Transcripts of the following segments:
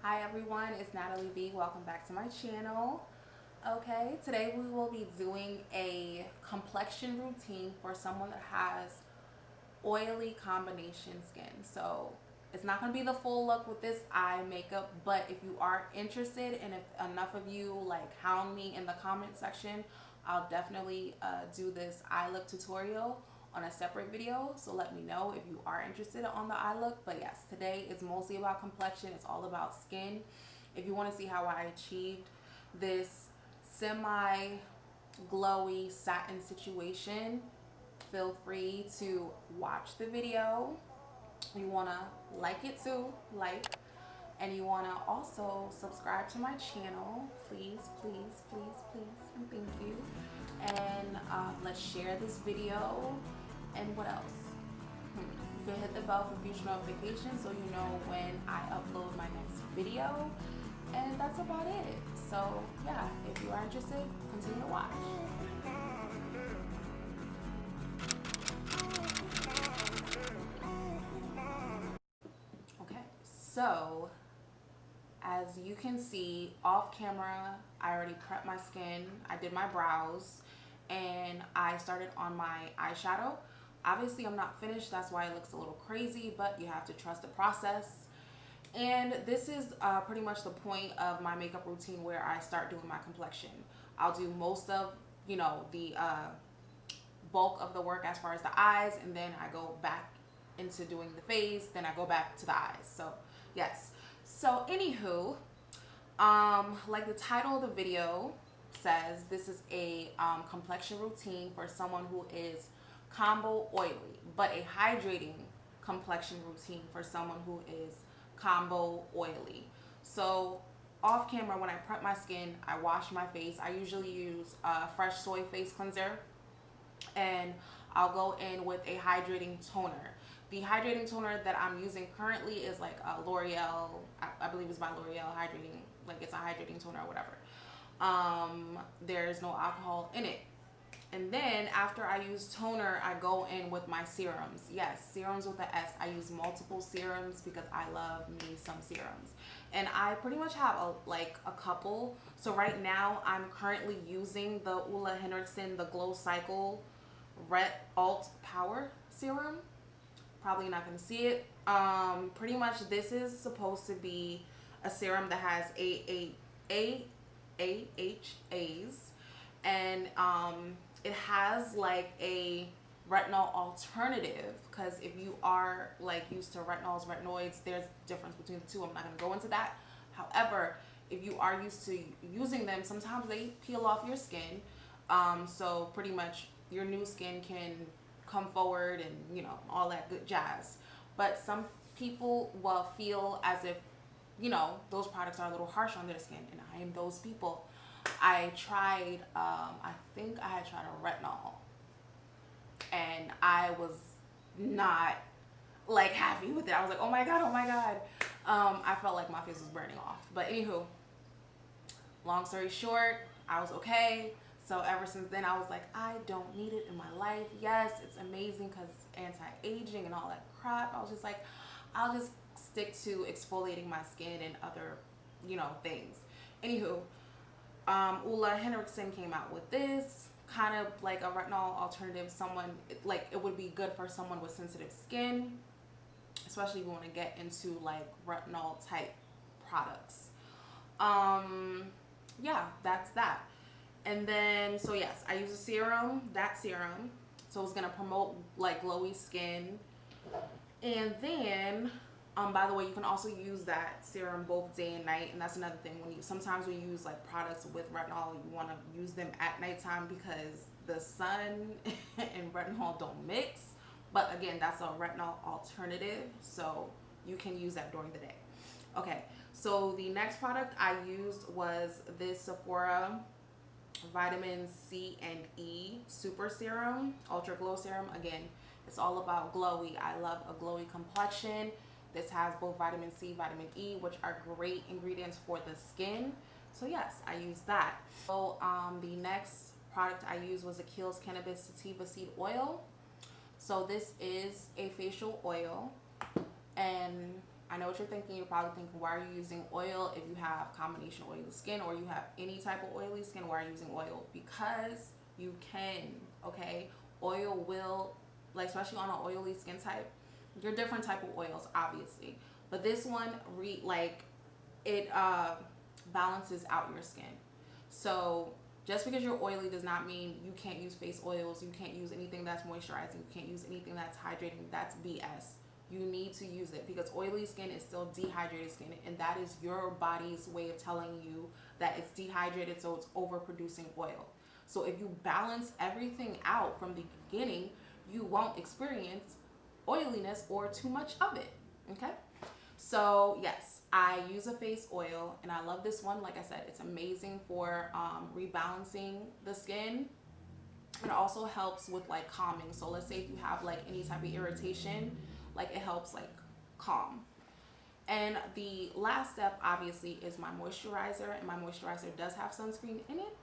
Hi everyone, it's Natalie B. Welcome back to my channel. Okay, today we will be doing a complexion routine for someone that has oily combination skin. So it's not going to be the full look with this eye makeup, but if you are interested and if enough of you like hound me in the comment section, I'll definitely do this eye look tutorial on a separate video, so let me know if you are interested on the eye look. But yes, today is mostly about complexion. It's all about skin. If you want to see how I achieved this semi glowy satin situation, feel free to watch the video. You want to like it too, and you want to also subscribe to my channel, please, and thank you. And let's share this video. And what else? You can hit the bell for future notifications so you know when I upload my next video. And that's about it. So yeah, if you are interested, continue to watch. Okay, so as you can see off camera, I already prepped my skin. I did my brows and I started on my eyeshadow. Obviously I'm not finished, that's why it looks a little crazy, but you have to trust the process. And this is pretty much the point of my makeup routine where I start doing my complexion. I'll do most of, the bulk of the work as far as the eyes, and then I go back into doing the face, then I go back to the eyes. So yes. So anywho, like the title of the video says, this is a complexion routine for someone who is combo oily, but a hydrating complexion routine for someone who is combo oily. So off camera, when I prep my skin, I wash my face. I usually use fresh soy face cleanser, and I'll go in with a hydrating toner. The hydrating toner that I'm using currently is like a L'Oreal, I believe it's by L'Oreal hydrating, like it's a hydrating toner or whatever. There's no alcohol in it. And then after I use toner, I go in with my serums. Yes, serums with the S. I use multiple serums because I love me some serums. And I pretty much have a couple. So right now I'm currently using the Ole Henriksen, the Glow Cycle Red Alt Power Serum. Probably not going to see it. Pretty much this is supposed to be a serum that has AHAs, and it has like a retinol alternative, because if you are like used to retinols, retinoids, there's a difference between the two. I'm not going to go into that. However, if you are used to using them, sometimes they peel off your skin, so pretty much your new skin can come forward and all that good jazz. But some people will feel as if those products are a little harsh on their skin, and I am those people. I tried, I think I had tried a retinol, and I was not like happy with it. I was like, oh my god. I felt like my face was burning off. But anywho, long story short, I was okay. So ever since then, I was like, I don't need it in my life. Yes, it's amazing because it's anti-aging and all that crap. I was just like, I'll just stick to exfoliating my skin and other, things. Anywho, Ole Henriksen came out with this kind of like a retinol alternative. It would be good for someone with sensitive skin, especially if you want to get into like retinol type products. Yeah, that's that. And then, so yes, I use a serum, so it's gonna promote like glowy skin. And then, by the way, you can also use that serum both day and night. And that's another thing, sometimes when you use like products with retinol, you want to use them at nighttime because the sun and retinol don't mix. But again, that's a retinol alternative, so you can use that during the day. Okay, so the next product I used was this Sephora Vitamin C and E Super Serum, Ultra Glow Serum. Again, it's all about glowy. I love a glowy complexion. This has both vitamin C, vitamin E, which are great ingredients for the skin. So yes, I use that. So the next product I used was a Kiehl's Cannabis Sativa Seed Oil. So this is a facial oil, and I know what you're thinking. You're probably thinking, why are you using oil if you have combination oily skin, or you have any type of oily skin? Why are you using oil? Because you can, okay? Oil will, like, especially on an oily skin type, there are different type of oils, obviously. But this one, it balances out your skin. So just because you're oily does not mean you can't use face oils, you can't use anything that's moisturizing, you can't use anything that's hydrating. That's BS. You need to use it, because oily skin is still dehydrated skin, and that is your body's way of telling you that it's dehydrated, so it's overproducing oil. So if you balance everything out from the beginning, you won't experience oiliness or too much of it, okay? So yes, I use a face oil, and I love this one. Like I said, it's amazing for rebalancing the skin. It also helps with like calming. So let's say if you have like any type of irritation, like it helps like calm. And the last step obviously is my moisturizer, and my moisturizer does have sunscreen in it,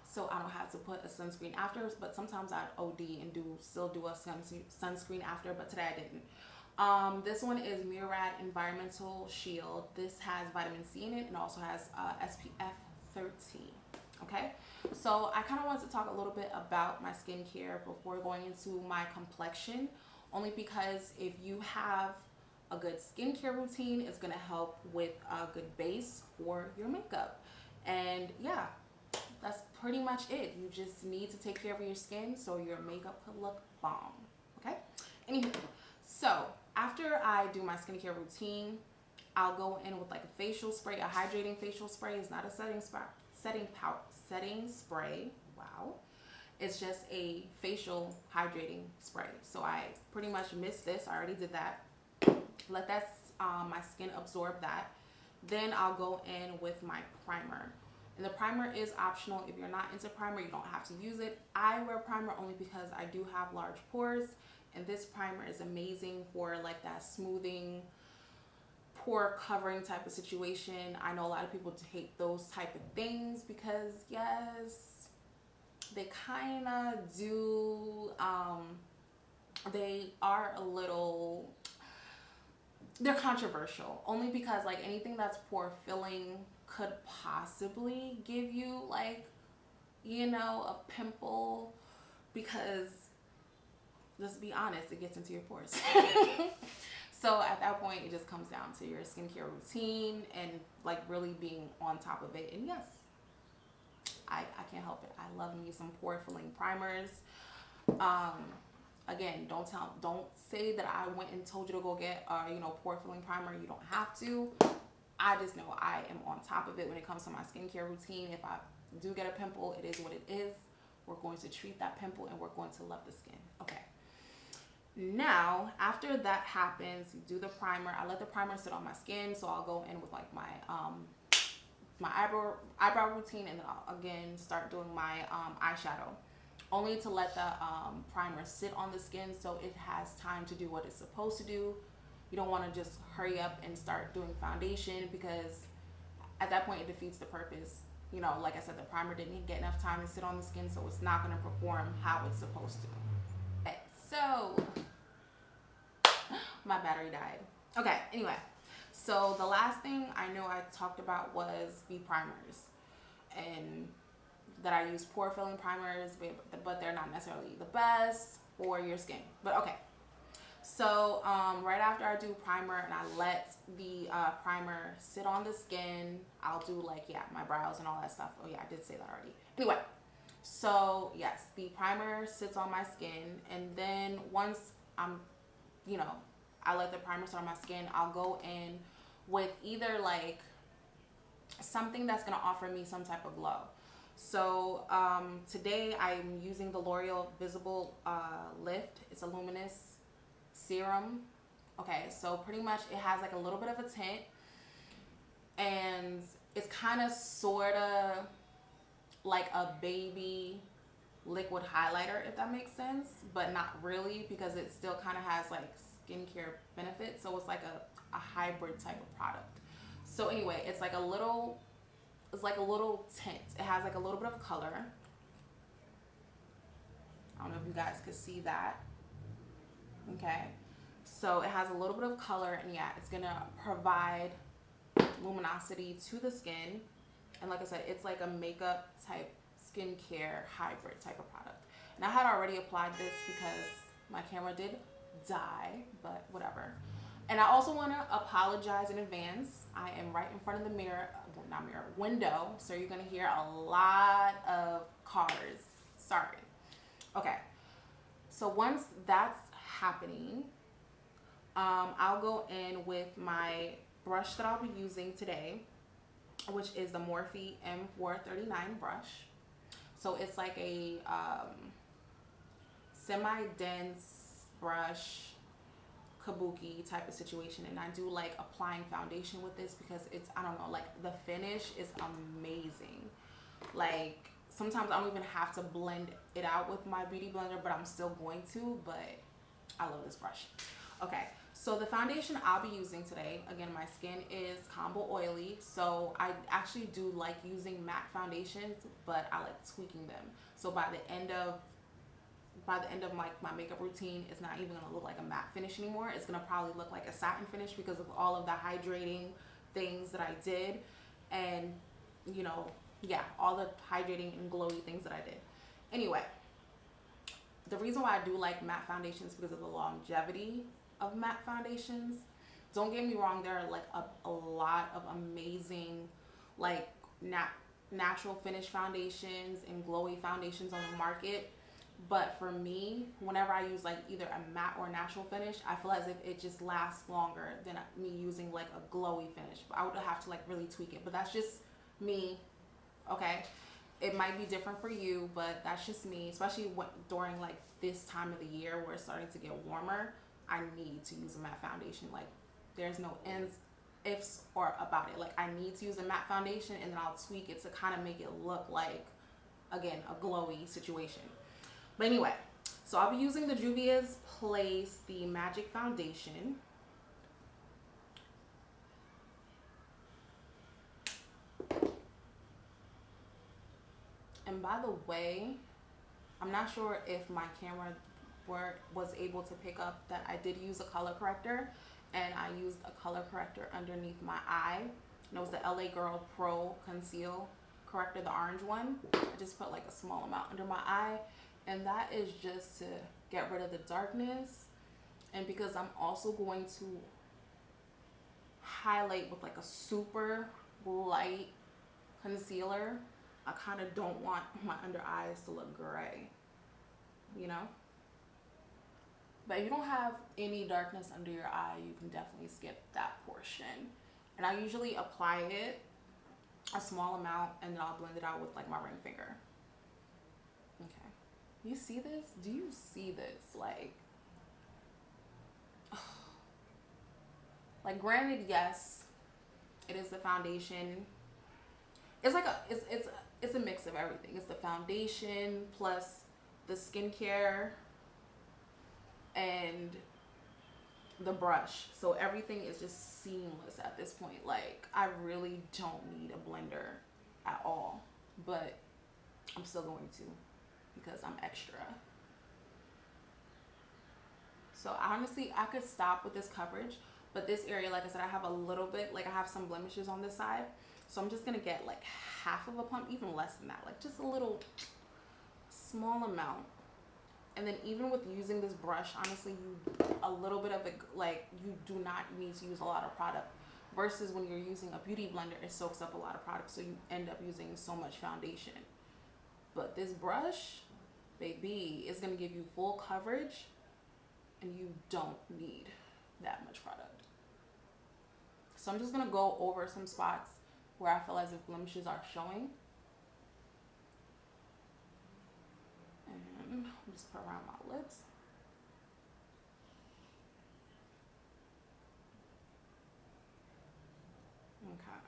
so I don't have to put a sunscreen after. But sometimes I'd OD and still do a sunscreen after, but today I didn't. This one is Murad Environmental Shield. This has vitamin C in it, and also has SPF 13. Okay, so I kind of want to talk a little bit about my skincare before going into my complexion, only because if you have a good skincare routine, it's going to help with a good base for your makeup. And yeah, that's pretty much it. You just need to take care of your skin so your makeup could look bomb. Okay, anywho, so after I do my skincare routine, I'll go in with like a facial spray, a hydrating facial spray. It's not a setting spray. Wow. It's just a facial hydrating spray. So I pretty much missed this. I already did that. Let that my skin absorb that. Then I'll go in with my primer. And the primer is optional. If you're not into primer, you don't have to use it. I wear primer only because I do have large pores, and this primer is amazing for like that smoothing, pore covering type of situation. I know a lot of people hate those type of things because yes, they kind of do, they are a little, they're controversial, only because like anything that's pore filling could possibly give you like, you know, a pimple, because let's be honest, it gets into your pores. So at that point, it just comes down to your skincare routine and like really being on top of it. And yes, I can't help it. I love me some pore filling primers. Again, don't say that I went and told you to go get you know, pore filling primer. You don't have to. I just know I am on top of it when it comes to my skincare routine. If I do get a pimple, it is what it is. We're going to treat that pimple, and we're going to love the skin. Okay. Now, after that happens, you do the primer. I let the primer sit on my skin, so I'll go in with like my my eyebrow routine, and then I'll again start doing my eyeshadow, only to let the primer sit on the skin so it has time to do what it's supposed to do. You don't want to just hurry up and start doing foundation, because at that point it defeats the purpose. You know, like I said, the primer didn't get enough time to sit on the skin, so it's not going to perform how it's supposed to. Okay, so my battery died. Okay, anyway, so the last thing I know I talked about was the primers, and that I use pore filling primers, but they're not necessarily the best for your skin. But okay, so right after I do primer and I let the primer sit on the skin, I'll do like, yeah, my brows and all that stuff. Oh yeah, I did say that already. Anyway, so yes, the primer sits on my skin, and then once I'm, you know, I let the primer sit on my skin, I'll go in with either like something that's gonna offer me some type of glow. So today I'm using the L'Oreal Visible Lift. It's a Luminous serum. Okay, so pretty much it has like a little bit of a tint, and it's kind of sort of like a baby liquid highlighter, if that makes sense, but not really, because it still kind of has like skincare benefits. So it's like a hybrid type of product. So anyway, it's like a little tint. It has like a little bit of color. I don't know if you guys could see that. Okay, So it has a little bit of color, and yeah, it's gonna provide luminosity to the skin. And like I said, it's like a makeup type skincare hybrid type of product. And I had already applied this because my camera did die, but whatever. And I also want to apologize in advance. I am right in front of the mirror, well, not mirror, window. So you're going to hear a lot of cars. Sorry. Okay. So once that's happening, I'll go in with my brush that I'll be using today, which is the Morphe M439 brush. So it's like a semi-dense brush, kabuki type of situation, and I do like applying foundation with this because it's, I don't know, like the finish is amazing. Like sometimes I don't even have to blend it out with my beauty blender, but I'm still going to, but I love this brush. Okay, so the foundation I'll be using today, again, my skin is combo oily, so I actually do like using matte foundations, but I like tweaking them. So by the end of my makeup routine, it's not even gonna look like a matte finish anymore. It's gonna probably look like a satin finish because of all of the hydrating things that I did, and you know, yeah, all the hydrating and glowy things that I did. Anyway, the reason why I do like matte foundations because of the longevity of matte foundations. Don't get me wrong, there are like a lot of amazing like natural finish foundations and glowy foundations on the market, but for me, whenever I use like either a matte or natural finish, I feel as if it just lasts longer than me using like a glowy finish. But I would have to like really tweak it, but that's just me. Okay, it might be different for you, but that's just me, especially during like this time of the year where it's starting to get warmer. I need to use a matte foundation. Like there's no ifs or about it. Like I need to use a matte foundation, and then I'll tweak it to kind of make it look like, again, a glowy situation. But anyway, so I'll be using the Juvia's Place, the Magic Foundation. And by the way, I'm not sure if my camera was able to pick up that I did use a color corrector, and I used a color corrector underneath my eye, and it was the LA Girl Pro Conceal Corrector, the orange one. I just put like a small amount under my eye, and that is just to get rid of the darkness, and because I'm also going to highlight with like a super light concealer, I kind of don't want my under eyes to look gray, you know? But if you don't have any darkness under your eye, you can definitely skip that portion. And I usually apply it a small amount, and then I'll blend it out with like my ring finger. Okay. You see this? Do you see this? Like granted, yes, it is the foundation. It's like it's a mix of everything. It's the foundation plus the skincare and the brush, so everything is just seamless at this point. Like I really don't need a blender at all, but I'm still going to because I'm extra. So honestly, I could stop with this coverage, but this area, like I said, I have a little bit, like I have some blemishes on this side, so I'm just gonna get like half of a pump, even less than that, like just a little small amount. And then even with using this brush, honestly, a little bit of it, like you do not need to use a lot of product, versus when you're using a beauty blender, it soaks up a lot of product, so you end up using so much foundation. But this brush, baby, is gonna give you full coverage, and you don't need that much product. So I'm just gonna go over some spots where I feel as if blemishes are showing. And I'll just put around my lips. Okay.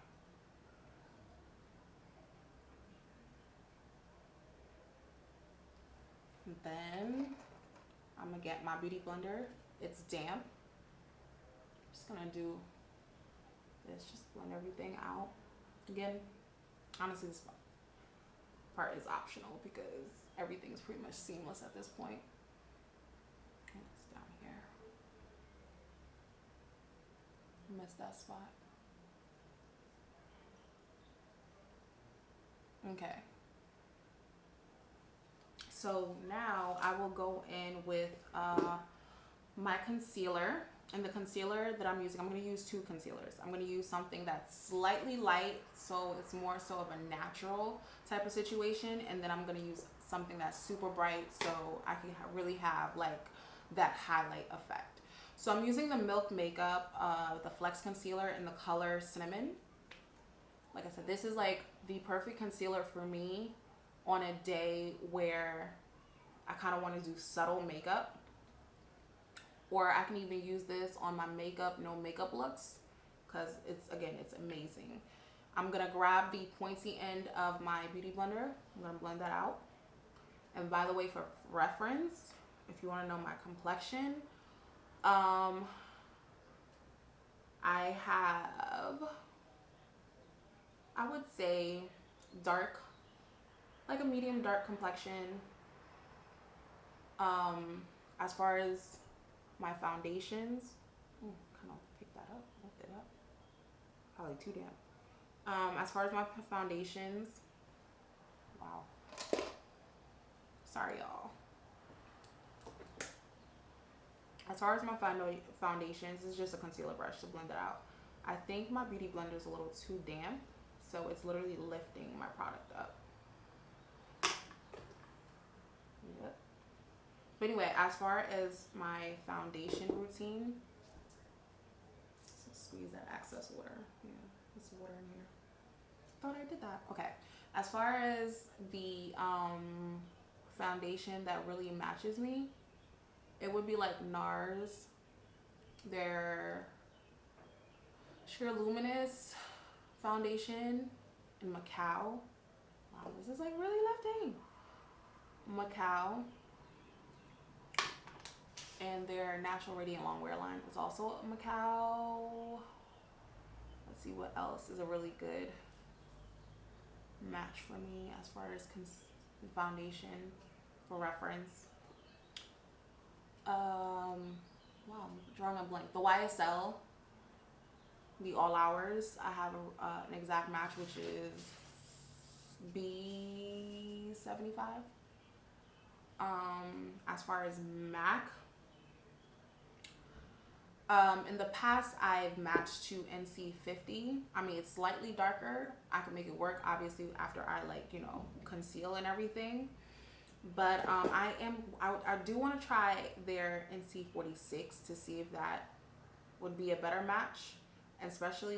And then I'm gonna get my beauty blender. It's damp. Just gonna do this, just blend everything out. Again, honestly, this part is optional because everything's pretty much seamless at this point. And it's down here. Missed that spot. Okay. So now I will go in with my concealer. And the concealer that I'm using, I'm going to use two concealers. I'm going to use something that's slightly light, so it's more so of a natural type of situation. And then I'm going to use something that's super bright, so I can really have like that highlight effect. So I'm using the Milk Makeup, the Flex Concealer in the color Cinnamon. Like I said, this is like the perfect concealer for me on a day where I kind of want to do subtle makeup. Or I can even use this on my makeup, no makeup looks, because it's amazing. I'm going to grab the pointy end of my Beauty Blender. I'm going to blend that out. And by the way, for reference, if you want to know my complexion, I have, I would say, dark, like a medium dark complexion. As far as my foundations, kind of pick that up, lift it up, probably too damp. As far as my foundations, wow, sorry y'all. As far as my foundations, it's just a concealer brush to blend it out. I think my Beauty Blender is a little too damp, so it's literally lifting my product up. Yep. But anyway, as far as my foundation routine, let's squeeze that excess water. Yeah, there's water in here. Thought I did that. Okay. As far as the foundation that really matches me, it would be like NARS. Their Sheer Luminous foundation in Macau. Wow, this is like really lifting. Macau. And their Natural Radiant Longwear line is also Macau. Let's see what else is a really good match for me as far as foundation for reference. Wow, I'm drawing a blank. The YSL, the All Hours, I have an exact match, which is B75. As far as MAC, in the past I've matched to NC50. I mean, it's slightly darker. I can make it work, obviously, after I conceal and everything. But I do want to try their NC46 to see if that would be a better match, especially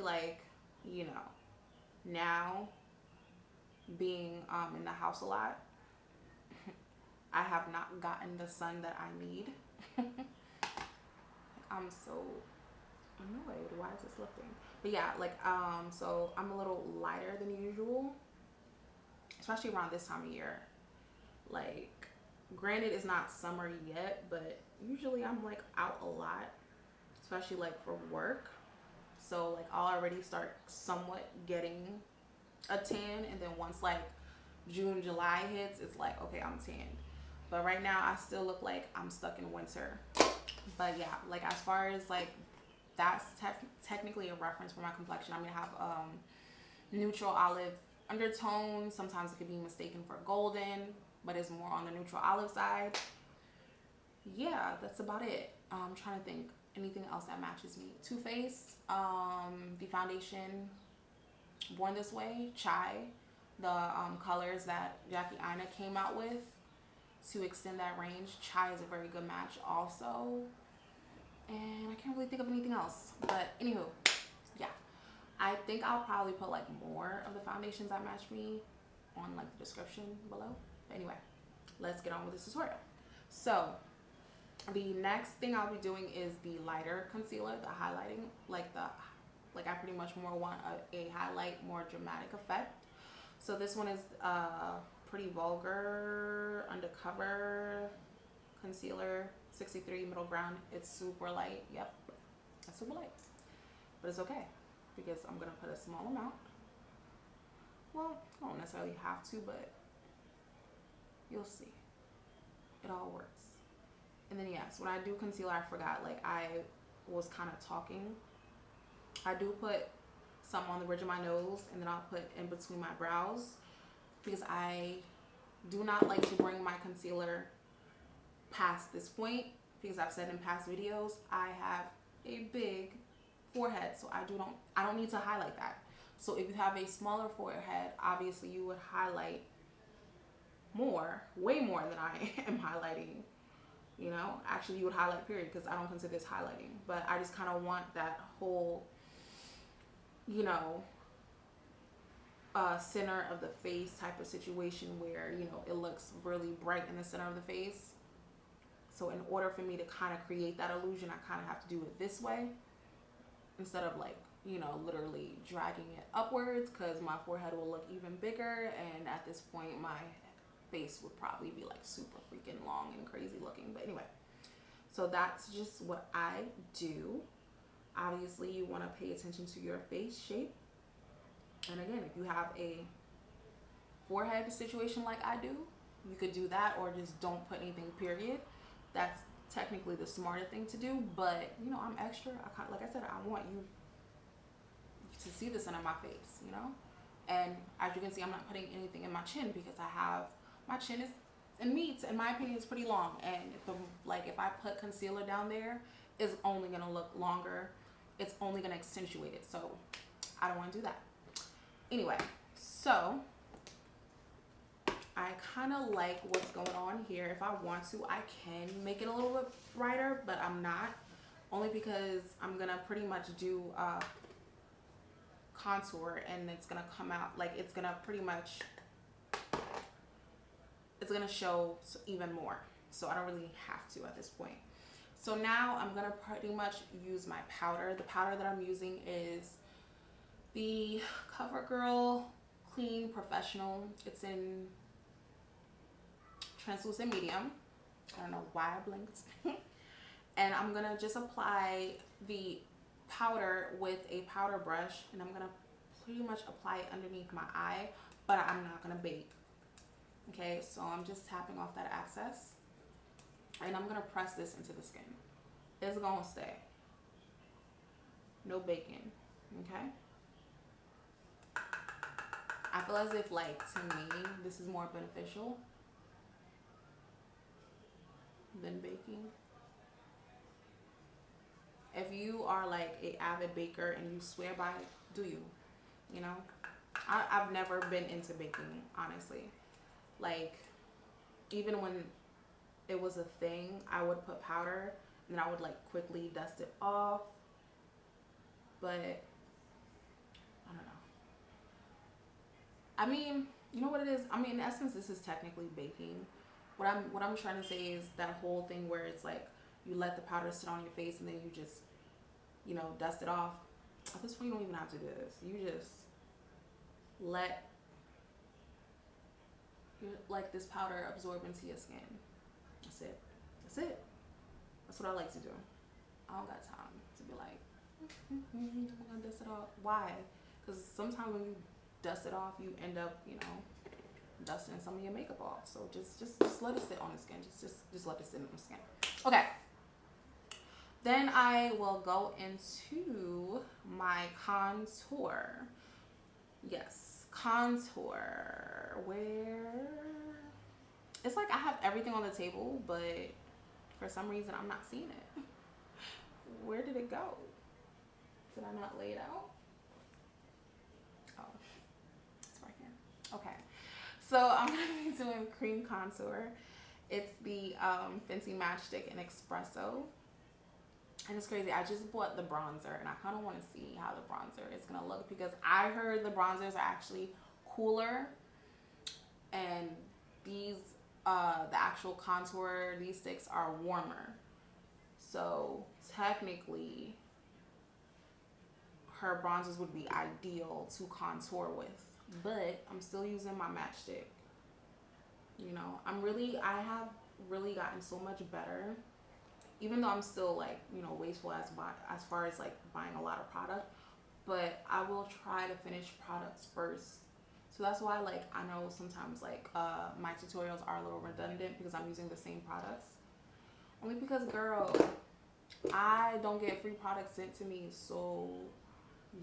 now being in the house a lot. I have not gotten the sun that I need. I'm so annoyed. Why is this lifting? But yeah, so I'm a little lighter than usual, especially around this time of year. Granted, it's not summer yet, but usually I'm out a lot, especially for work. So I'll already start somewhat getting a tan, and then once June, July hits, it's okay, I'm tanned. But right now I still look like I'm stuck in winter. But yeah, as far as that's technically a reference for my complexion. I'm gonna have neutral olive undertone. Sometimes it could be mistaken for golden, but it's more on the neutral olive side. Yeah, that's about it. I'm trying to think anything else that matches me. Too Faced, the foundation Born This Way, Chai, the colors that Jackie Aina came out with to extend that range. Chai is a very good match also. And I can't really think of anything else. But anywho, yeah. I think I'll probably put more of the foundations that match me on the description below. But anyway, let's get on with this tutorial. So the next thing I'll be doing is the lighter concealer, the highlighting, I pretty much more want a highlight, more dramatic effect. So this one is pretty Vulgar Undercover Concealer 63 Middle Ground. It's super light. Yep, that's super light, but it's okay because I'm gonna put a small amount. Well, I don't necessarily have to, but you'll see. It all works. And then yes, when I do concealer, I forgot, I was kind of talking I do put some on the bridge of my nose, and then I'll put in between my brows, because I do not like to bring my concealer past this point, because I've said in past videos I have a big forehead, so I don't need to highlight that. So if you have a smaller forehead, obviously you would highlight more, way more than I am highlighting. You know, actually you would highlight period, because I don't consider this highlighting, but I just kind of want that whole, you know, center of the face type of situation where, you know, it looks really bright in the center of the face. So in order for me to kind of create that illusion, I kind of have to do it this way instead of like, you know, literally dragging it upwards, because my forehead will look even bigger, and at this point my face would probably be like super freaking long and crazy looking. But anyway, so that's just what I do. Obviously you want to pay attention to your face shape, and again, if you have a forehead situation like I do, you could do that, or just don't put anything, period. That's technically the smarter thing to do, but you know, I'm extra. Like I said, I want you to see the center of my face, you know. And as you can see, I'm not putting anything in my chin, because my chin is, in my opinion, is pretty long, and if I put concealer down there, it's only gonna look longer. It's only gonna accentuate it, so I don't want to do that. Anyway, so I kind of like what's going on here. If I want to, I can make it a little bit brighter, but I'm not, only because I'm gonna pretty much do contour, and it's gonna come out like it's gonna show even more, so I don't really have to at this point. So now I'm gonna pretty much use my powder. The powder that I'm using is the CoverGirl Clean Professional. It's in translucent medium. I don't know why I blinked. And I'm gonna just apply the powder with a powder brush, and I'm gonna pretty much apply it underneath my eye, but I'm not gonna bake. Okay, so I'm just tapping off that excess, and I'm gonna press this into the skin. It's gonna stay. No baking. Okay, I feel as if, like, to me, this is more beneficial than baking. If you are like an avid baker and you swear by it, do you? You know, I've never been into baking, honestly. Like, even when it was a thing, I would put powder and then I would like quickly dust it off. But I don't know. I mean, you know what it is? I mean, in essence, this is technically baking. What I'm trying to say is that whole thing where it's like you let the powder sit on your face and then you just, you know, dust it off. At this point, you don't even have to do this. You just let this powder absorb into your skin. That's it. That's it. That's what I like to do. I don't got time to be like, I'm gonna dust it off. Why? Because sometimes when you dust it off, you end up, you know, dusting some of your makeup off. So just let it sit on the skin. Just let it sit on the skin. Okay. Then I will go into my contour. Yes, contour. Where? It's like I have everything on the table, but for some reason I'm not seeing it. Where did it go? Did I not lay it out? Oh, it's right here. Okay. So I'm going to be doing cream contour. It's the Fenty Matchstick in Espresso. And it's crazy. I just bought the bronzer, and I kind of want to see how the bronzer is going to look, because I heard the bronzers are actually cooler, and these, the actual contour, these sticks are warmer. So technically, her bronzers would be ideal to contour with, but I'm still using my matchstick. You know, I have really gotten so much better, even though I'm still like, you know, wasteful as far as like buying a lot of product, but I will try to finish products first. So that's why, like, I know sometimes like my tutorials are a little redundant because I'm using the same products. Only because, girl, I don't get free products sent to me, so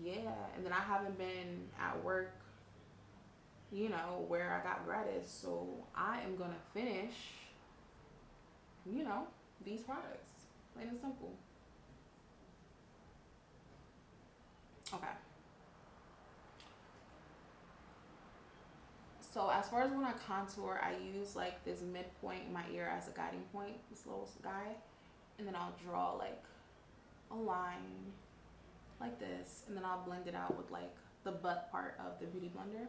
yeah, and then I haven't been at work, you know, where I got gratis. So I am gonna finish, you know, these products. Plain and simple. Okay. So as far as when I contour, I use like this midpoint in my ear as a guiding point, this little guy, and then I'll draw like a line like this, and then I'll blend it out with like the butt part of the Beauty Blender.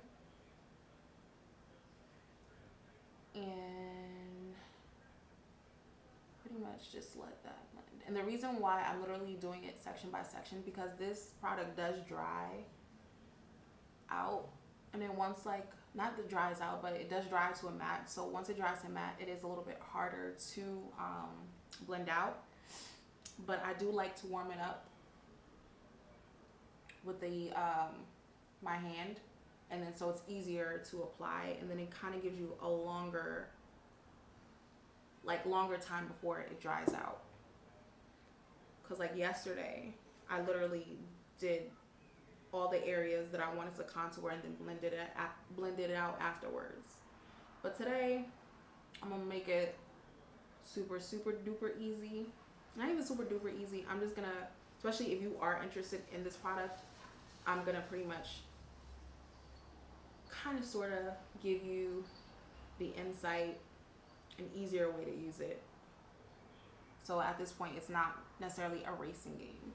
And pretty much just let that blend. And the reason why I'm literally doing it section by section, because this product does dry out, and then once like, not that dries out, but it does dry to a matte. So once it dries to matte, it is a little bit harder to blend out. But I do like to warm it up with the my hand, and then so it's easier to apply, and then it kind of gives you a longer time before it dries out. Because like yesterday, I literally did all the areas that I wanted to contour and then blended it out afterwards. But today, I'm gonna make it super duper easy. Not even super duper easy. I'm just gonna, especially if you are interested in this product, I'm gonna pretty much kind of sort of give you the insight, an easier way to use it. So at this point, it's not necessarily a racing game.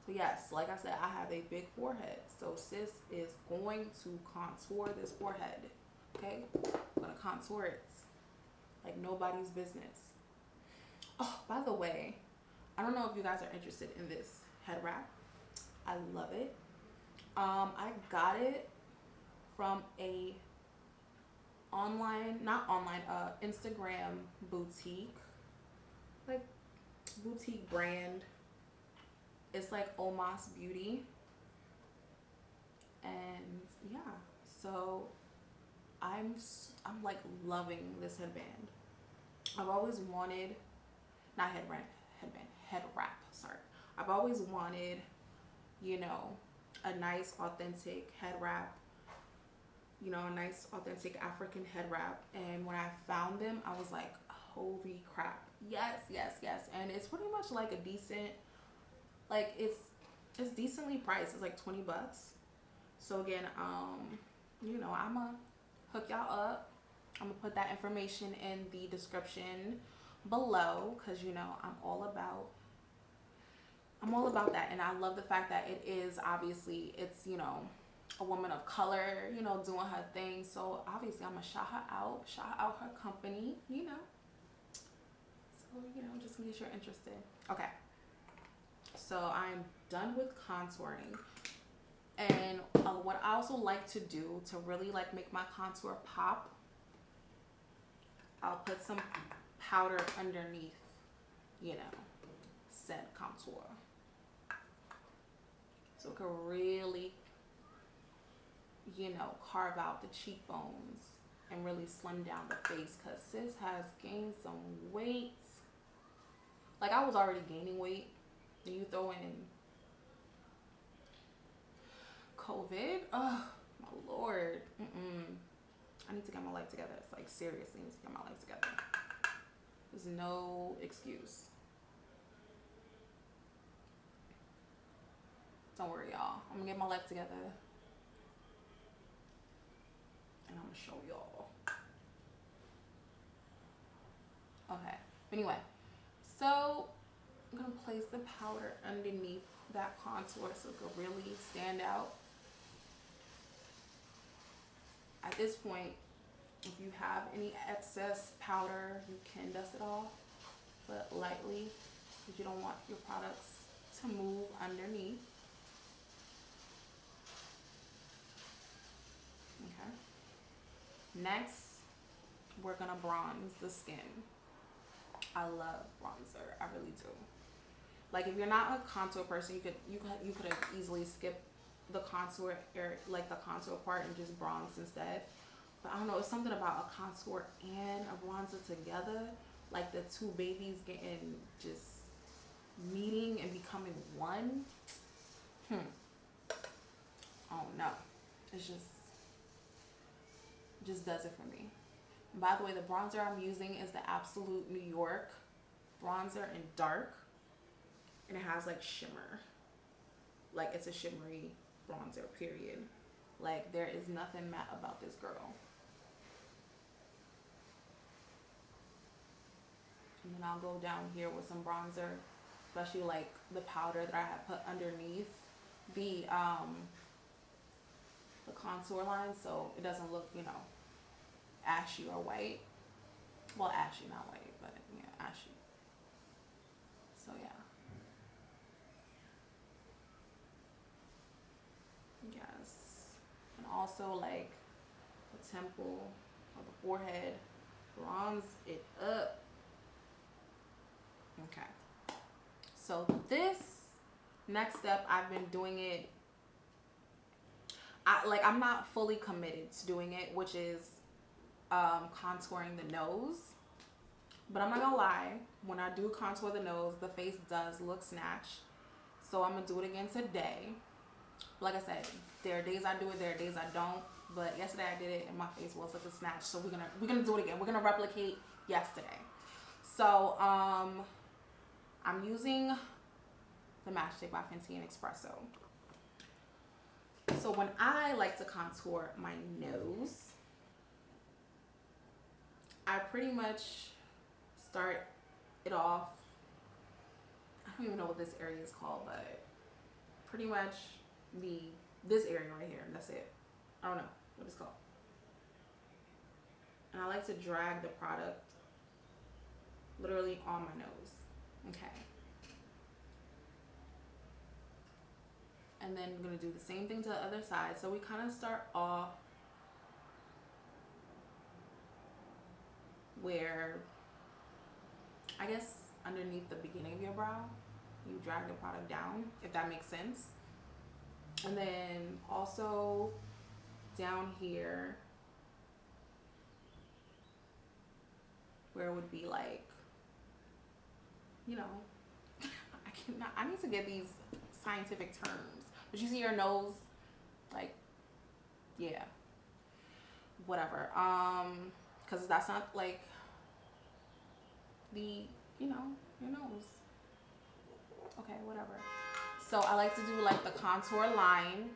So yes, like I said, I have a big forehead. So sis is going to contour this forehead. Okay? I'm gonna contour it like nobody's business. Oh, by the way, I don't know if you guys are interested in this head wrap. I love it. I got it from a Instagram boutique, like boutique brand. It's like Omas Beauty, and yeah, so I'm like loving this headband. I've always wanted, not headband, head wrap, sorry. I've always wanted, you know, a nice authentic head wrap, you know, a nice authentic African head wrap. And when I found them, I was like, holy crap, yes. And it's pretty much like a decent, like it's decently priced. It's like $20. So again, you know, I'ma hook y'all up. I'm gonna put that information in the description below, because you know I'm all about that. And I love the fact that it is, obviously it's, you know, a woman of color, you know, doing her thing. So obviously I'm gonna shout out her company, you know. So, you know, just in case you're interested. Okay, so I'm done with contouring. And what I also like to do to really like make my contour pop, I'll put some powder underneath, you know, said contour. So it can really, you know, carve out the cheekbones and really slim down the face, because sis has gained some weight. Like, I was already gaining weight, and you throw in COVID. Oh my lord. I need to get my life together. It's like, seriously, I need to get my life together. There's no excuse. Don't worry, y'all. I'm gonna get my life together, and I'm gonna show y'all. Okay, but anyway, so I'm gonna place the powder underneath that contour so it can really stand out. At this point, if you have any excess powder, you can dust it off, but lightly, because you don't want your products to move underneath. Okay. Next, we're gonna bronze the skin. I love bronzer. I really do. Like, if you're not a contour person, you could have easily skipped the contour area, like the contour part, and just bronze instead. But I don't know, it's something about a contour and a bronzer together, like the two babies getting, just meeting and becoming one. Oh no, it's just does it for me. And by the way, the bronzer I'm using is the Absolute New York bronzer in dark, and it has like shimmer, like it's a shimmery bronzer, period. Like there is nothing matte about this girl. And then I'll go down here with some bronzer, especially like the powder that I had put underneath the contour line, so it doesn't look, you know, ashy or white. Well, ashy, not white, but yeah, ashy. So yeah. Yes. And also like the temple or the forehead, bronze it up. Okay. So this next step, I've been doing it, I'm not fully committed to doing it, which is contouring the nose. But I'm not gonna lie, when I do contour the nose, the face does look snatched. So I'm gonna do it again today. Like I said, there are days I do it, there are days I don't. But yesterday I did it and my face was looking snatched. So we're gonna do it again. We're gonna replicate yesterday. So I'm using the Matchstick by Fenty and Espresso. So when I like to contour my nose, I pretty much start it off, I don't even know what this area is called, but pretty much this area right here, and that's it. I don't know what it's called. And I like to drag the product literally on my nose. Okay. And then I'm gonna do the same thing to the other side. So we kind of start off where, I guess, underneath the beginning of your brow, you drag the product down, if that makes sense. And then also down here, where it would be like, you know, I need to get these scientific terms. But you see your nose, like, yeah, whatever. Because that's not like the, you know, your nose. Okay, whatever. So I like to do like the contour line.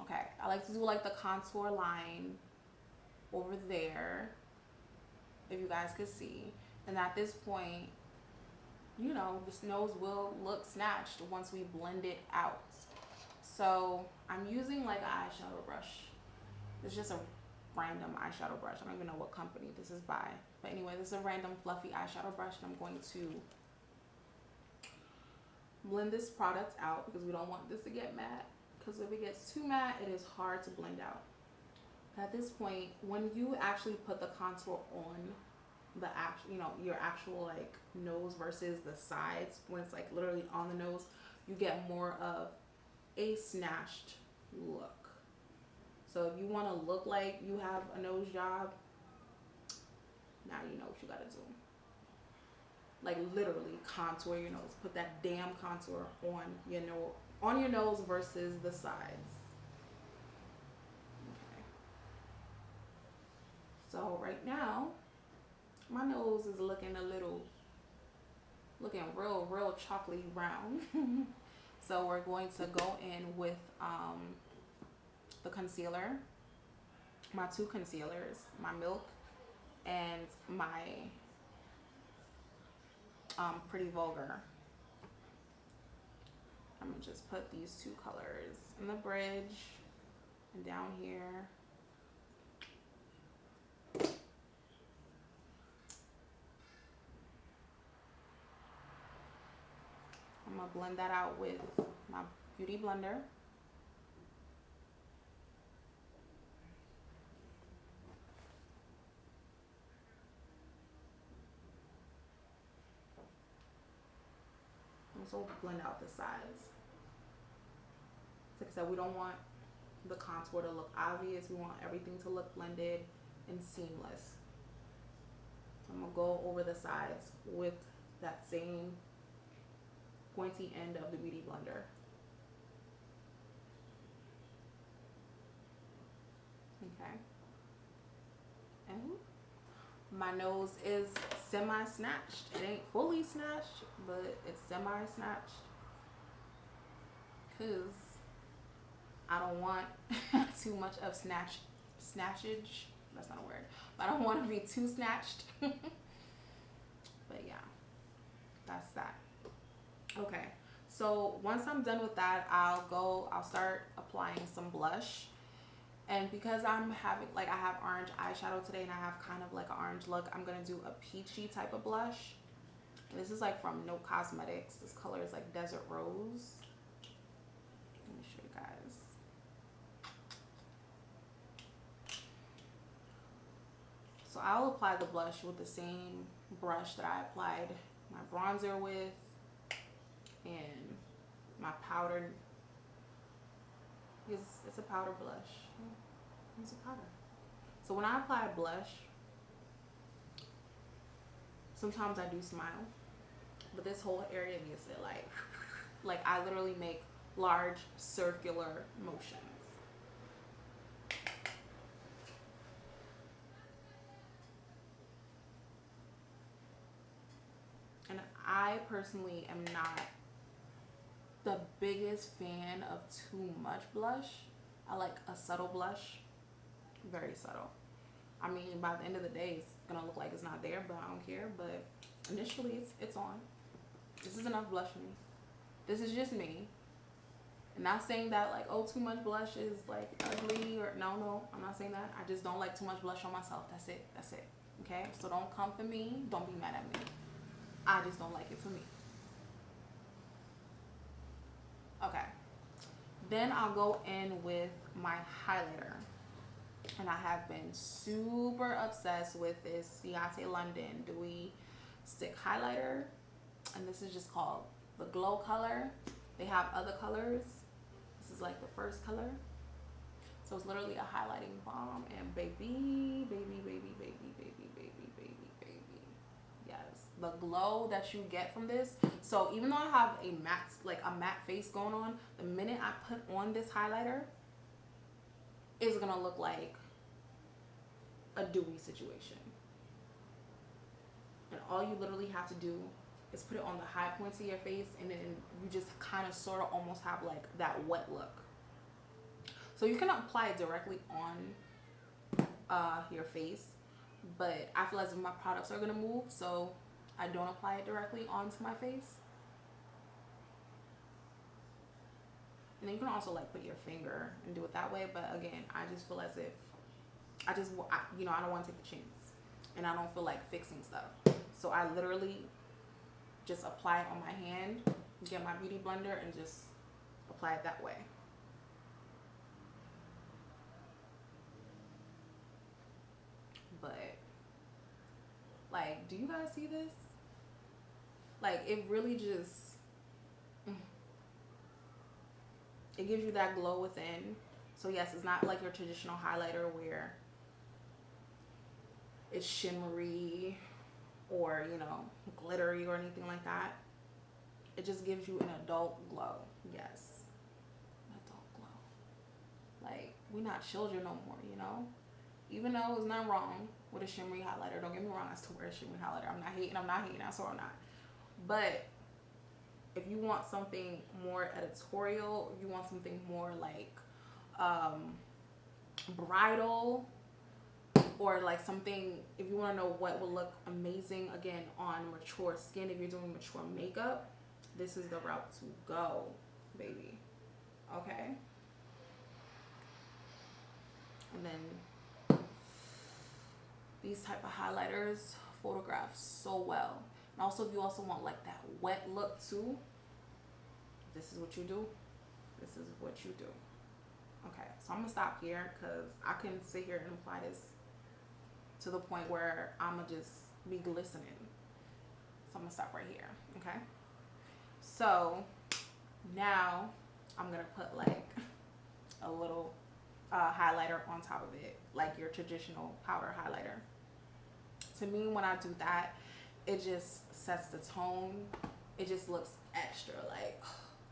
Okay, I like to do like the contour line over there, if you guys could see. And at this point, you know, this nose will look snatched once we blend it out. So I'm using like an eyeshadow brush. It's just a random eyeshadow brush. I don't even know what company this is by. But anyway, this is a random fluffy eyeshadow brush, and I'm going to blend this product out because we don't want this to get matte. Because if it gets too matte, it is hard to blend out. At this point, when you actually put the contour on the actual, you know, your actual like nose versus the sides, when it's like literally on the nose, you get more of a snatched look. So if you want to look like you have a nose job, now you know what you gotta do. Like literally contour your nose. Put that damn contour on your nose versus the sides. Okay. So right now, my nose is looking real chocolatey brown. So we're going to go in with the concealer, my two concealers, my Milk and my Pretty Vulgar. I'm gonna just put these two colors in the bridge and down here. I'm gonna blend that out with my Beauty Blender. Also blend out the sides. Like I said, we don't want the contour to look obvious. We want everything to look blended and seamless. I'm gonna go over the sides with that same pointy end of the Beauty Blender. Okay. And my nose is semi-snatched. It ain't fully snatched, but it's semi-snatched. Because I don't want too much of snatchage. That's not a word. I don't want to be too snatched. But yeah, that's that. Okay, so once I'm done with that, I'll start applying some blush. And because I'm having, like, I have orange eyeshadow today and I have kind of like an orange look, I'm going to do a peachy type of blush. And this is like from No Cosmetics. This color is like Desert Rose. Let me show you guys. So I'll apply the blush with the same brush that I applied my bronzer with and my powder. It's a powder blush. It's a powder. So when I apply blush, sometimes I do smile, but this whole area gets it like I literally make large circular motions. And I personally am not the biggest fan of too much blush. I like a subtle blush, very subtle. I mean, by the end of the day, it's gonna look like it's not there, but I don't care. But initially, it's on. This is enough blush for me. This is just me. I'm not saying that like, oh, too much blush is like ugly or no, I'm not saying that. I just don't like too much blush on myself. That's it. Okay, so don't come for me. Don't be mad at me. I just don't like it for me. Okay, then I'll go in with my highlighter, and I have been super obsessed with this Ciaté London Dewy stick highlighter, and this is just called the Glow color. They have other colors. This is like the first color, so it's literally a highlighting balm, and baby, yes, the glow that you get from this. So even though I have a matte face going on, the minute I put on this highlighter, it's gonna look like a dewy situation. And all you literally have to do is put it on the high points of your face, and then you just kind of sort of almost have like that wet look. So you can apply it directly on your face, but I feel as if my products are gonna move, so I don't apply it directly onto my face. And then you can also like put your finger and do it that way, but again, I just feel as if I don't want to take the chance, and I don't feel like fixing stuff. So I literally just apply it on my hand, get my beauty blender, and just apply it that way. But like, do you guys see this? Like, it really just, it gives you that glow within. So yes, it's not like your traditional highlighter where it's shimmery or, you know, glittery or anything like that. It just gives you an adult glow. Yes, an adult glow. Like, we're not children no more, you know? Even though it's not wrong with a shimmery highlighter. Don't get me wrong, I still wear a shimmery highlighter. I'm not hating, I swear I'm not. But if you want something more editorial, if you want something more like bridal, or like something, if you want to know what will look amazing again on mature skin, if you're doing mature makeup, this is the route to go, baby. Okay. And then these type of highlighters photograph so well. And also, if you also want like that wet look too, this is what you do. This is what you do. Okay, so I'm gonna stop here because I can sit here and apply this to the point where I'm gonna just be glistening. So I'm gonna stop right here. Okay, so now I'm gonna put like a little highlighter on top of it, like your traditional powder highlighter. To me, when I do that, it just sets the tone it just looks extra, like,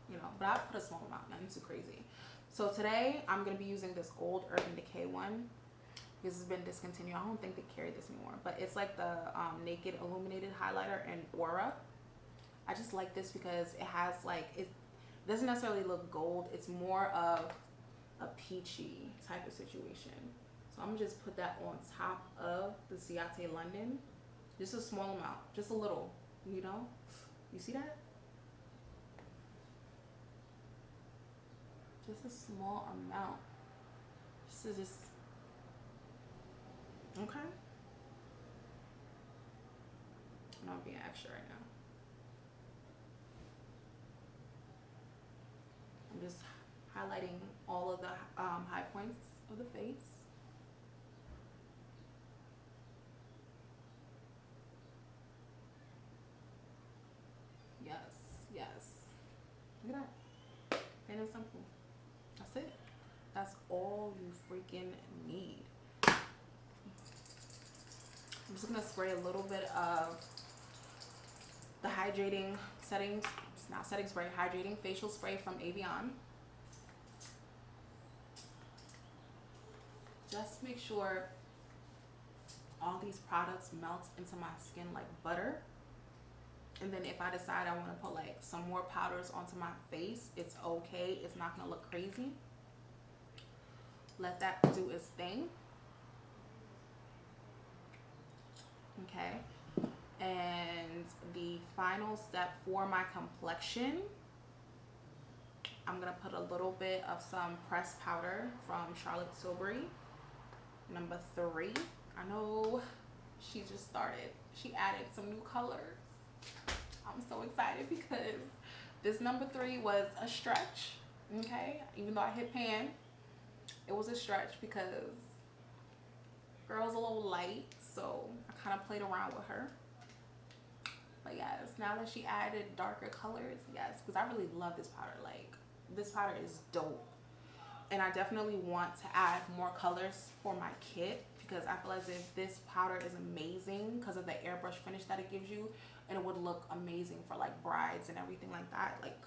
you know, but I put a small amount, nothing too crazy. So today I'm going to be using this old Urban Decay one. This has been discontinued. I don't think they carry this anymore, but it's like the Naked Illuminated Highlighter in Aura. I just like this because it has like, it doesn't necessarily look gold. It's more of a peachy type of situation. So I'm gonna just put that on top of the Ciaté London. Just a small amount, just a little, you know? You see that? Just a small amount. Just okay. I'm not being extra right now. I'm just highlighting all of the high points of the face. Yes, yes. Look at that. Plain and simple. That's it. That's all you freaking need. I'm just gonna spray a little bit of the hydrating settings, it's not setting spray, hydrating facial spray from Evian. Just make sure all these products melt into my skin like butter. And then if I decide I want to put like some more powders onto my face, it's okay. It's not gonna look crazy. Let that do its thing. Okay. And the final step for my complexion, I'm gonna put a little bit of some pressed powder from Charlotte Tilbury, number 3. I know she just started. She added some new colors. I'm so excited because this number 3 was a stretch. Okay, even though I hit pan, it was a stretch because girl's a little light, so I kind of played around with her. But yes, now that she added darker colors, yes, because I really love this powder. Like, this powder is dope. And I definitely want to add more colors for my kit because I feel as if this powder is amazing because of the airbrush finish that it gives you, and it would look amazing for like brides and everything like that. Like,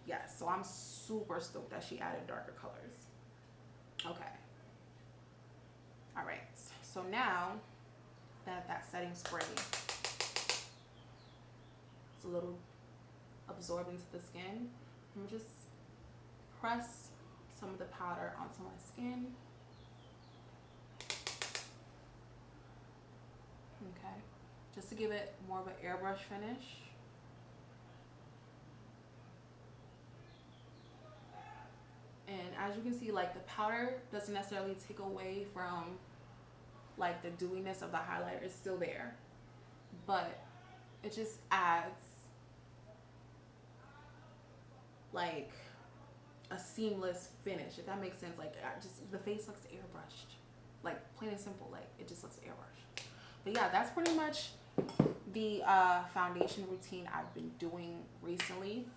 yes, so I'm super stoked that she added darker colors. Okay. All right, so now that that setting spray is a little absorbed into the skin, I'm just press some of the powder onto my skin. Okay, just to give it more of an airbrush finish. And as you can see, like, the powder doesn't necessarily take away from like the dewiness of the highlighter. It's still there, but it just adds like a seamless finish, if that makes sense. Like, just the face looks airbrushed, like plain and simple. Like, it just looks airbrushed. But yeah, that's pretty much the foundation routine I've been doing recently.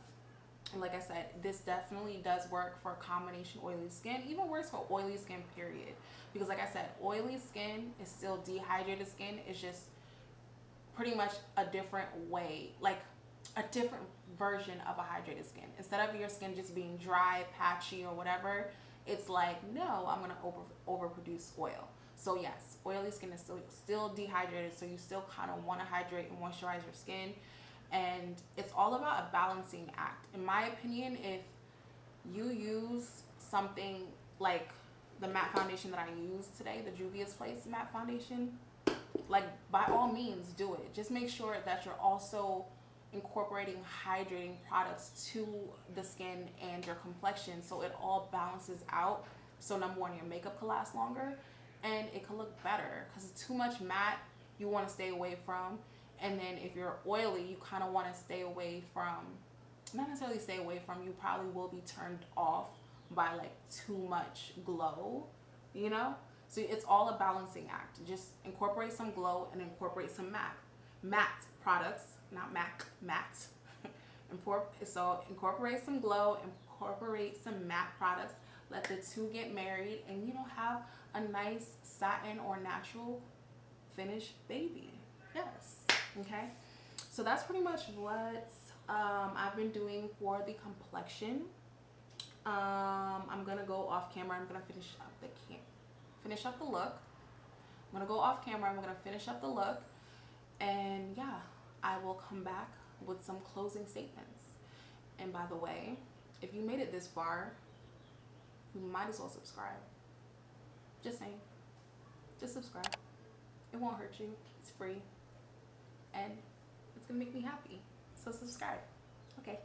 And like I said, this definitely does work for combination oily skin. Even works for oily skin, period. Because like I said, oily skin is still dehydrated skin. It's just pretty much a different way, like a different version of a hydrated skin. Instead of your skin just being dry, patchy, or whatever, it's like, no, I'm gonna overproduce oil. So yes, oily skin is still dehydrated, so you still kind of want to hydrate and moisturize your skin. And it's all about a balancing act. In my opinion, if you use something like the matte foundation that I used today, the Juvia's Place matte foundation, like, by all means do it. Just make sure that you're also incorporating hydrating products to the skin and your complexion, so it all balances out. So number one, your makeup can last longer and it can look better, because too much matte you want to stay away from. And then if you're oily, you kind of want to stay away from, not necessarily stay away from, you probably will be turned off by like too much glow, you know? So it's all a balancing act. Just incorporate some glow and incorporate some matte products, not matte. So incorporate some glow, incorporate some matte products, let the two get married, and, you know, have a nice satin or natural finish baby. Yes. Okay, so that's pretty much what's I've been doing for the complexion. I'm gonna go off camera. I'm gonna finish up the look. I'm gonna go off camera. I'm gonna finish up the look, and yeah, I will come back with some closing statements. And by the way, if you made it this far, you might as well subscribe. Just saying, just subscribe. It won't hurt you. It's free, and it's gonna make me happy. So subscribe. Okay,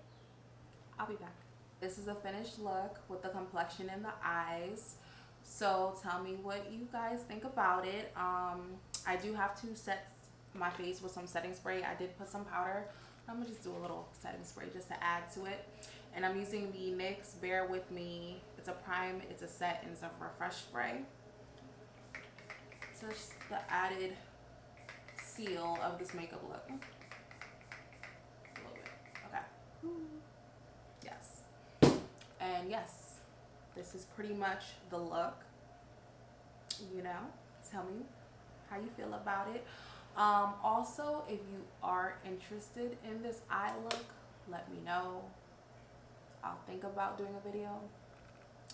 I'll be back. This is a finished look with the complexion and the eyes. So tell me what you guys think about it. I do have to set my face with some setting spray. I did put some powder. I'm gonna just do a little setting spray just to add to it. And I'm using the NYX Bear With Me. It's a prime, it's a set, and it's a refresh spray. So it's just the added seal of this makeup look. A little bit. Okay. Yes. And yes, this is pretty much the look. You know, tell me how you feel about it. Also, if you are interested in this eye look, let me know. I'll think about doing a video.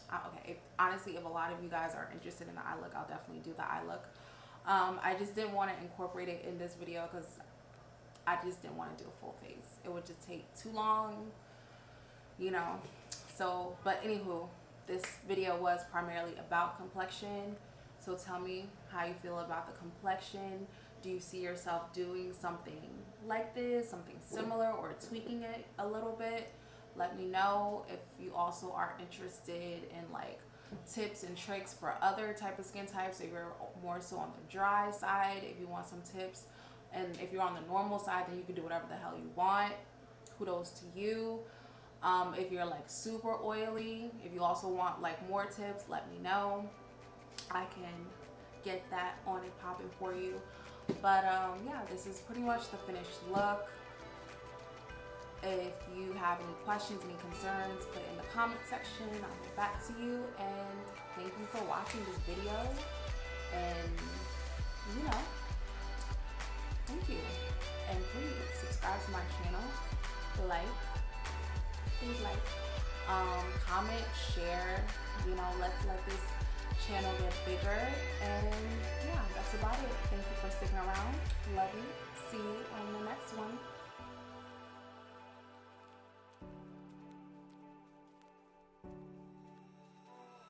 Okay, honestly, if a lot of you guys are interested in the eye look, I'll definitely do the eye look. I just didn't want to incorporate it in this video because I just didn't want to do a full face. It would just take too long, you know. So, but anywho, this video was primarily about complexion. So tell me how you feel about the complexion. Do you see yourself doing something like this, something similar, or tweaking it a little bit? Let me know. If you also are interested in like tips and tricks for other type of skin types, if you're more so on the dry side, if you want some tips, and if you're on the normal side, then you can do whatever the hell you want. Kudos to you. If you're like super oily, if you also want like more tips, let me know. I can get that on and popping for you. But yeah, this is pretty much the finished look. If you have any questions, any concerns, put it in the comment section. I'll get back to you. And thank you for watching this video. And you know, thank you. And please subscribe to my channel. Please like, comment, share. You know, let's let this channel get bigger. And yeah, that's about it. Thank you for sticking around. Love you. See you on the next one.